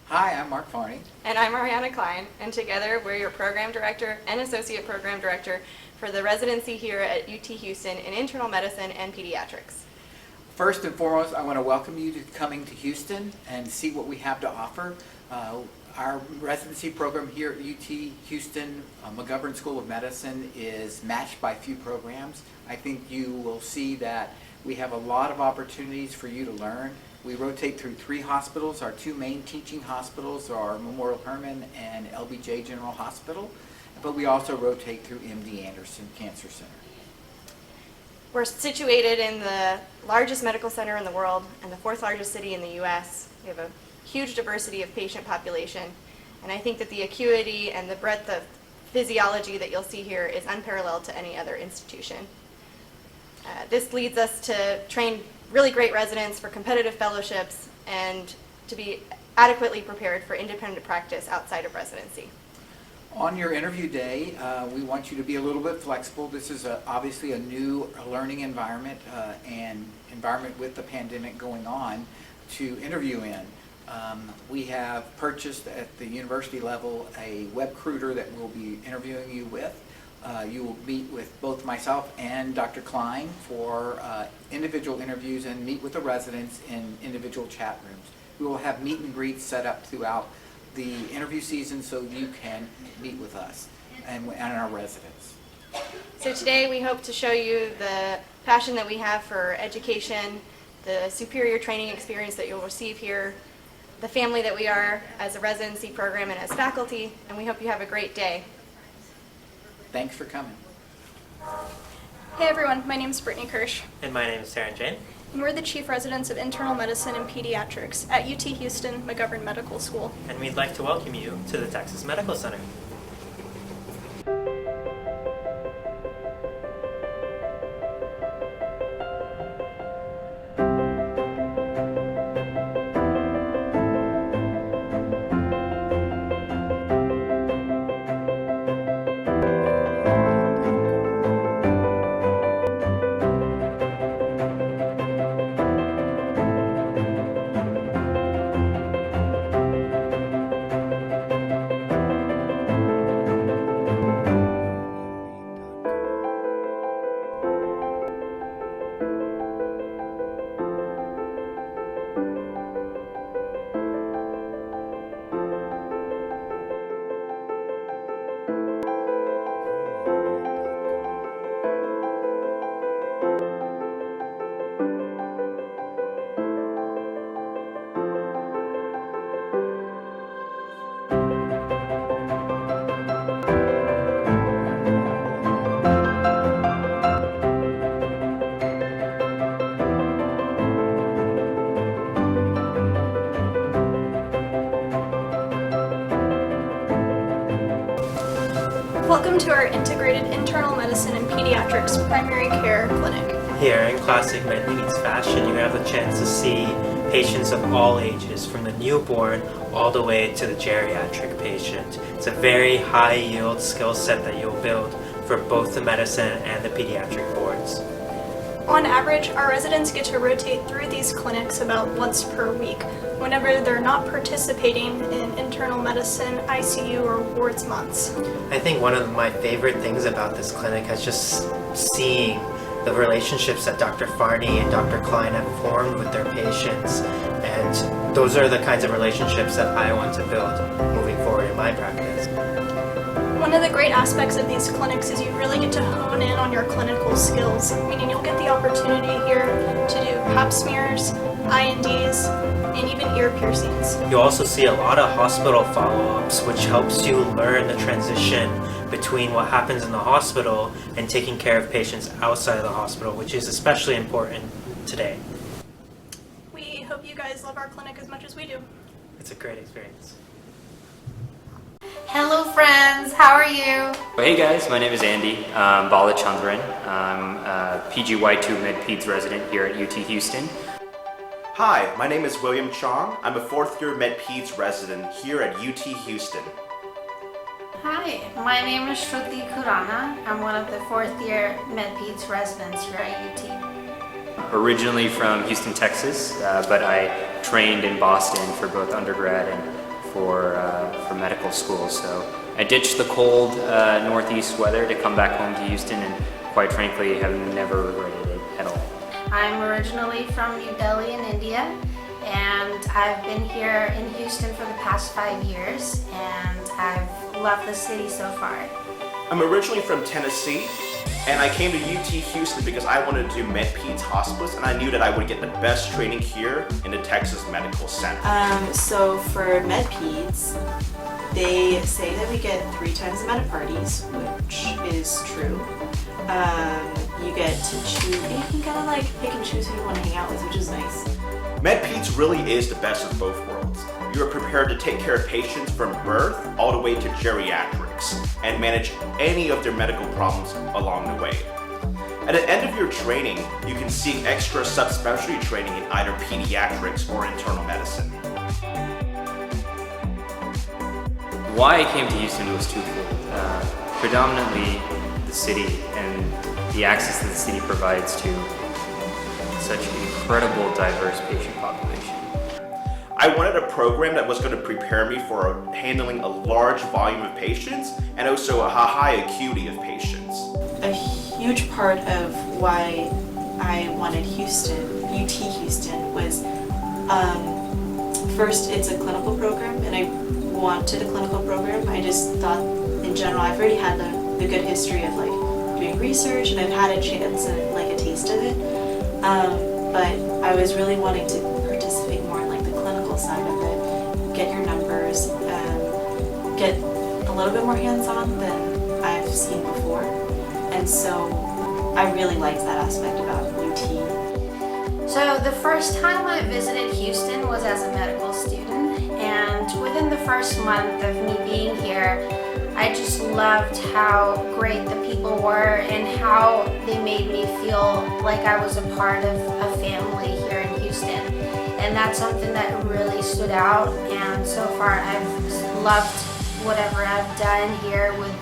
Hi, I'm Mark Farnie. And I'm Ariana Klein, and together we're your Program Director and Associate Program Director for the residency here at UT Houston in Internal Medicine and Pediatrics. First and foremost, I want to welcome you to coming to Houston and see what we have to offer. Our residency program here at UT Houston, McGovern School of Medicine, is matched by few programs. I think you will see that we have a lot of opportunities for you to learn. We rotate through 3 hospitals. Our 2 main teaching hospitals are Memorial Hermann and LBJ General Hospital, but we also rotate through MD Anderson Cancer Center. We're situated in the largest medical center in the world and the 4th largest city in the U.S. We have a huge diversity of patient population, and I think that the acuity and the breadth of physiology that you'll see here is unparalleled to any other institution. This leads us to train really great residents for competitive fellowships and to be adequately prepared for independent practice outside of residency. On your interview day, we want you to be a little bit flexible. This is obviously a new learning environment and environment with the pandemic going on to interview in. We have purchased at the university level a web recruiter that we'll be interviewing you with. You will meet with both myself and Dr. Klein for individual interviews and meet with the residents in individual chat rooms. We will have meet and greets set up throughout the interview season so you can meet with us and our residents. So today we hope to show you the passion that we have for education, the superior training experience that you'll receive here, the family that we are as a residency program and as faculty, and we hope you have a great day. Thanks for coming. Hey everyone, my name is Brittany Kirsch. And my name is Jain. And we're the Chief Residents of Internal Medicine and Pediatrics at UT Houston McGovern Medical School. And we'd like to welcome you to the Texas Medical Center. Welcome to our Integrated Internal Medicine and Pediatrics Primary Care Clinic. Here in classic Med-Peds fashion, you have the chance to see patients of all ages, from the newborn all the way to the geriatric patient. It's a very high yield skill set that you'll build for both the medicine and the pediatric boards. On average, our residents get to rotate through these clinics about once per week, whenever they're not participating in internal medicine, ICU, or wards months. I think one of my favorite things about this clinic is just seeing the relationships that Dr. Farnie and Dr. Klein have formed with their patients, and those are the kinds of relationships that I want to build moving forward in my practice. One of the great aspects of these clinics is you really get to hone in on your clinical skills, meaning you'll get the opportunity here to do pap smears, INDs, and even ear piercings. You also see a lot of hospital follow-ups, which helps you learn the transition between what happens in the hospital and taking care of patients outside of the hospital, which is especially important today. We hope you guys love our clinic as much as we do. It's a great experience. Hello friends, how are you? Hey guys, my name is Andy. I'm Balachandran. I'm a PGY2 Med-Peds resident here at UT Houston. Hi, my name is William Chong. I'm a 4th year Med-Peds resident here at UT Houston. Hi, my name is Shruti Khurana. I'm one of the 4th year Med-Peds residents here at UT. Originally from Houston, Texas, but I trained in Boston for both undergrad and for medical school. So I ditched the cold northeast weather to come back home to Houston, and quite frankly have never regretted it at all. I'm originally from New Delhi in India, and I've been here in Houston for the past 5 years, and I've loved the city so far. I'm originally from Tennessee, and I came to UT Houston because I wanted to do Med-Peds hospice, and I knew that I would get the best training here in the Texas Medical Center. So for Med-Peds, they say that we get 3 times the amount of parties, which is true. You get to choose, you can kind of like pick and choose who you want to hang out with, which is nice. Med-Peds really is the best of both worlds. You are prepared to take care of patients from birth all the way to geriatrics and manage any of their medical problems along the way. At the end of your training, you can seek extra subspecialty training in either pediatrics or internal medicine. Why I came to Houston was twofold. Predominantly the city and the access that the city provides to such incredible diverse patient population. I wanted a program that was going to prepare me for handling a large volume of patients and also a high acuity of patients. A huge part of why I wanted UT Houston was, first, it's a clinical program, and I wanted a clinical program. I just thought, in general, I've already had the good history of like doing research, and I've had a chance and like a taste of it. But I was really wanting to participate more in like the clinical side of it, get your numbers, get a little bit more hands-on than I've seen before. And so I really liked that aspect about UT. So the first time I visited Houston was as a medical student, and within the first month of me being here, I just loved how great the people were and how they made me feel like I was a part of a family here in Houston. And that's something that really stood out, and so far I've loved whatever I've done here with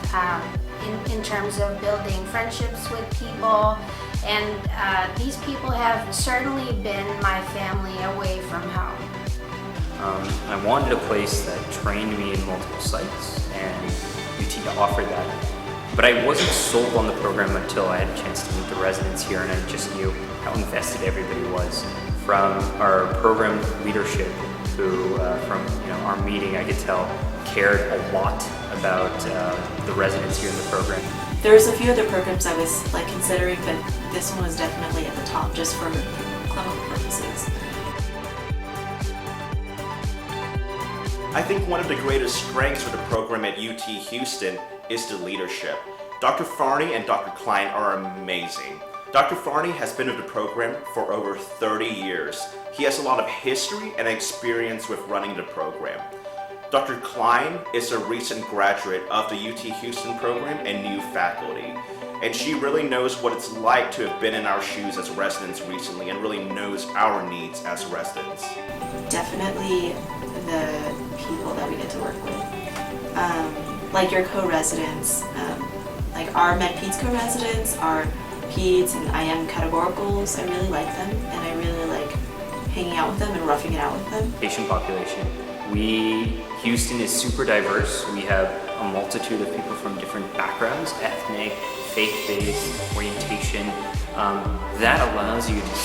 in terms of building friendships with people, and these people have certainly been my family away from home. I wanted a place that trained me in multiple sites, and UT to offer that. But I wasn't sold on the program until I had a chance to meet the residents here, and I just knew how invested everybody was. From our program leadership, who from our meeting, I could tell cared a lot about the residents here in the program. There's a few other programs I was like considering, but this one was definitely at the top just for clinical purposes. I think one of the greatest strengths of the program at UT Houston is the leadership. Dr. Farnie and Dr. Klein are amazing. Dr. Farnie has been with the program for over 30 years. He has a lot of history and experience with running the program. Dr. Klein is a recent graduate of the UT Houston program and new faculty. And she really knows what it's like to have been in our shoes as residents recently and really knows our needs as residents. Definitely the people that we get to work with. Like your co-residents, like our Med-Peds co-residents, our Peds and IM categoricals, I really like them, and I really like hanging out with them and roughing it out with them. Patient population. Houston is super diverse. We have a multitude of people from different backgrounds, ethnic, faith-based, orientation. That allows you to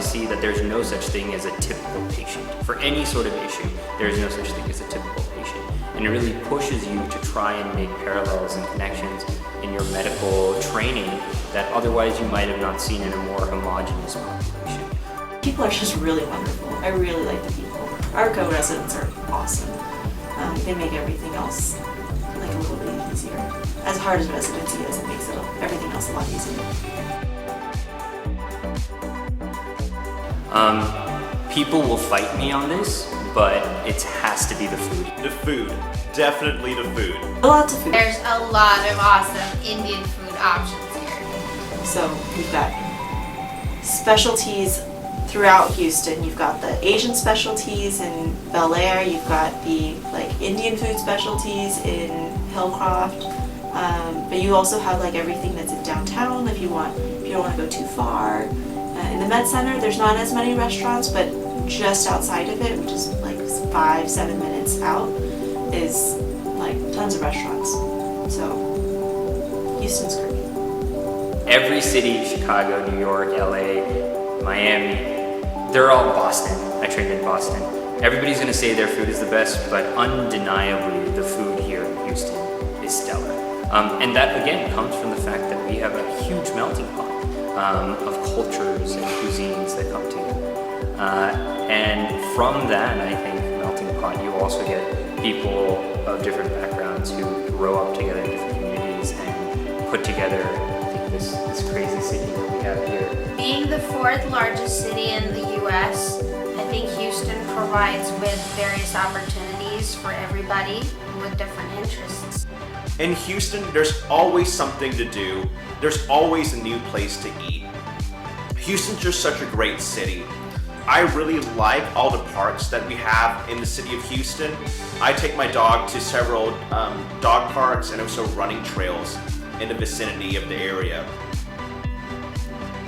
see that there's no such thing as a typical patient. For any sort of issue, there's no such thing as a typical patient. And it really pushes you to try and make parallels and connections in your medical training that otherwise you might have not seen in a more homogeneous population. People are just really wonderful. I really like the people. Our co-residents are awesome. They make everything else like a little bit easier. As hard as residency is, it makes everything else a lot easier. People will fight me on this, but it has to be the food. The food. Definitely the food. Lots of food. There's a lot of awesome Indian food options here. So we've got specialties throughout Houston. You've got the Asian specialties in Bel Air. You've got the like Indian food specialties in Hillcroft. But you also have like everything that's in downtown if you don't want to go too far. In the Med Center, there's not as many restaurants, but just outside of it, which is like 5-7 minutes out, is like tons of restaurants. So Houston's great. Every city, Chicago, New York, LA, Miami, they're all Boston. I trained in Boston. Everybody's gonna say their food is the best, but undeniably the food here in Houston is stellar. And that again comes from the fact that we have a huge melting pot of cultures and cuisines that come together. And from that, I think, melting pot, you also get people of different backgrounds who grow up together in different communities and put together, I think, this crazy city that we have here. Being the fourth largest city in the U.S., I think Houston provides with various opportunities for everybody with different interests. In Houston, there's always something to do. There's always a new place to eat. Houston's just such a great city. I really like all the parks that we have in the city of Houston. I take my dog to several dog parks and also running trails in the vicinity of the area.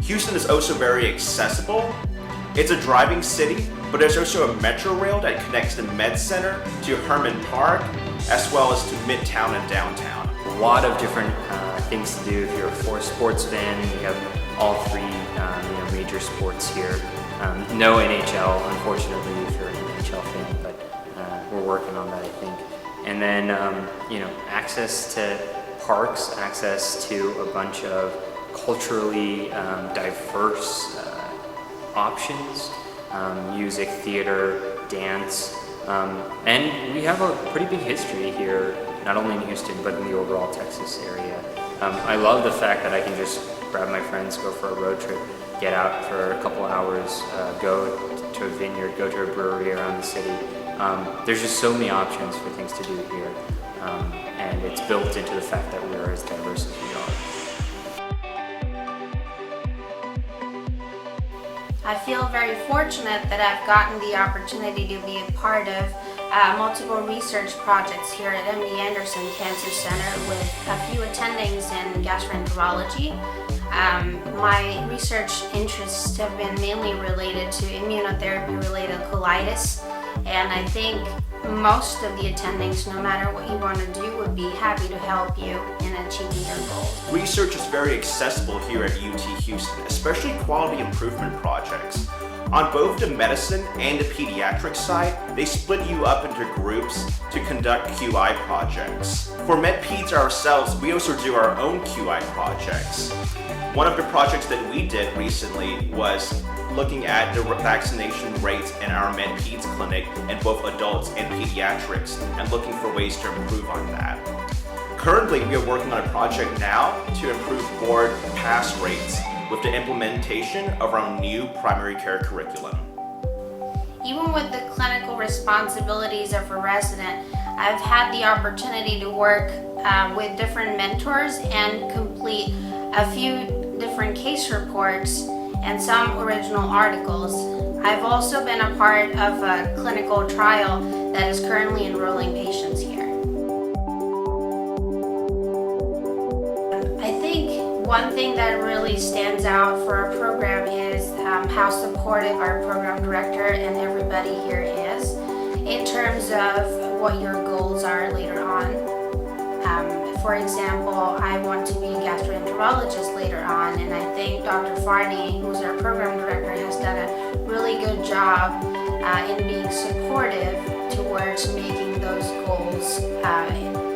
Houston is also very accessible. It's a driving city, but there's also a metro rail that connects the Med Center to Herman Park, as well as to Midtown and downtown. A lot of different things to do. If you're a sports fan, you have all three major sports here. No NHL, unfortunately, if you're an NHL fan, but we're working on that, I think. And then, access to parks, access to a bunch of culturally diverse options, music, theater, dance, and we have a pretty big history here, not only in Houston, but in the overall Texas area. I love the fact that I can just grab my friends, go for a road trip, get out for a couple hours, go to a vineyard, go to a brewery around the city. There's just so many options for things to do here, and it's built into the fact that we're as diverse as we are. I feel very fortunate that I've gotten the opportunity to be a part of multiple research projects here at MD Anderson Cancer Center with a few attendings in gastroenterology. My research interests have been mainly related to immunotherapy-related colitis, and I think most of the attendings, no matter what you want to do, would be happy to help you in achieving your goals. Research is very accessible here at UT Houston, especially quality improvement projects. On both the medicine and the pediatric side, they split you up into groups to conduct QI projects. For Med-Peds ourselves, we also do our own QI projects. One of the projects that we did recently was looking at the vaccination rates in our Med-Peds clinic in both adults and pediatrics and looking for ways to improve on that. Currently, we are working on a project now to improve board pass rates with the implementation of our new primary care curriculum. Even with the clinical responsibilities of a resident, I've had the opportunity to work with different mentors and complete a few different case reports and some original articles. I've also been a part of a clinical trial that is currently enrolling patients here. I think one thing that really stands out for our program is how supportive our program director and everybody here is in terms of what your goals are later on. For example, I want to be a gastroenterologist later on, and I think Dr. Farnie, who's our program director, has done a really good job in being supportive towards making those goals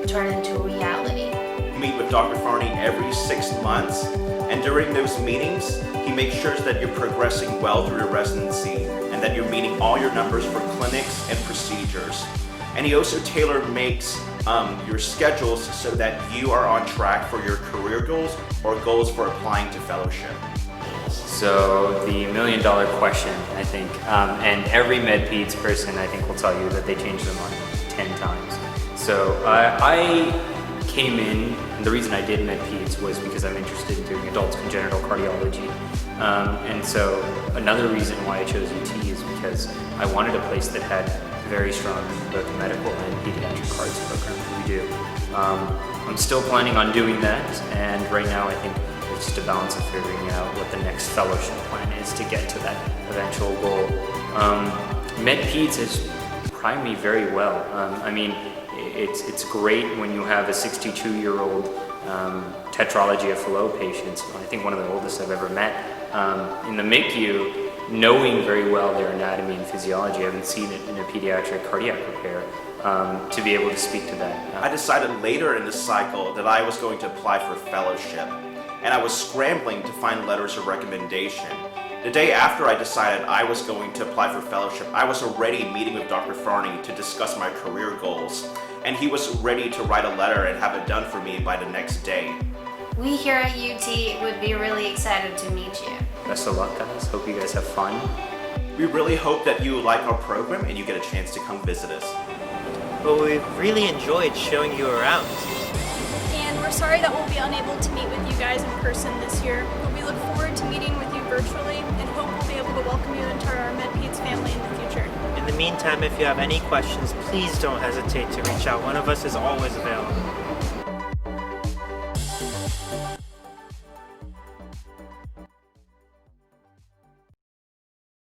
turn into reality. Meet with Dr. Farnie every 6 months, and during those meetings, he makes sure that you're progressing well through your residency and that you're meeting all your numbers for clinics and procedures. And he also tailor-makes your schedules so that you are on track for your career goals or goals for applying to fellowship. So the $1 million question, I think, and every Med-Peds person, I think, will tell you that they change their mind 10 times. So I came in, and the reason I did Med-Peds was because I'm interested in doing adult congenital cardiology. And so another reason why I chose UT is because I wanted a place that had very strong both medical and pediatric cards program that we do. I'm still planning on doing that, and right now I think just a balance of figuring out what the next fellowship plan is to get to that eventual goal. Med-Peds has primed me very well. I mean, it's great when you have a 62-year-old tetralogy of Fallot patients. I think one of the oldest I've ever met in the MICU, knowing very well their anatomy and physiology. I haven't seen it in a pediatric cardiac repair. To be able to speak to that. I decided later in the cycle that I was going to apply for fellowship, and I was scrambling to find letters of recommendation. The day after I decided I was going to apply for fellowship, I was already meeting with Dr. Farnie to discuss my career goals, and he was ready to write a letter and have it done for me by the next day. We here at UT would be really excited to meet you. Best of luck, guys. Hope you guys have fun. We really hope that you like our program and you get a chance to come visit us. Well, we've really enjoyed showing you around. And we're sorry that we'll be unable to meet with you guys in person this year, but we look forward to meeting with you virtually and hope we'll be able to welcome you into our Med-Peds family in the future. In the meantime, if you have any questions, please don't hesitate to reach out. One of us is always available.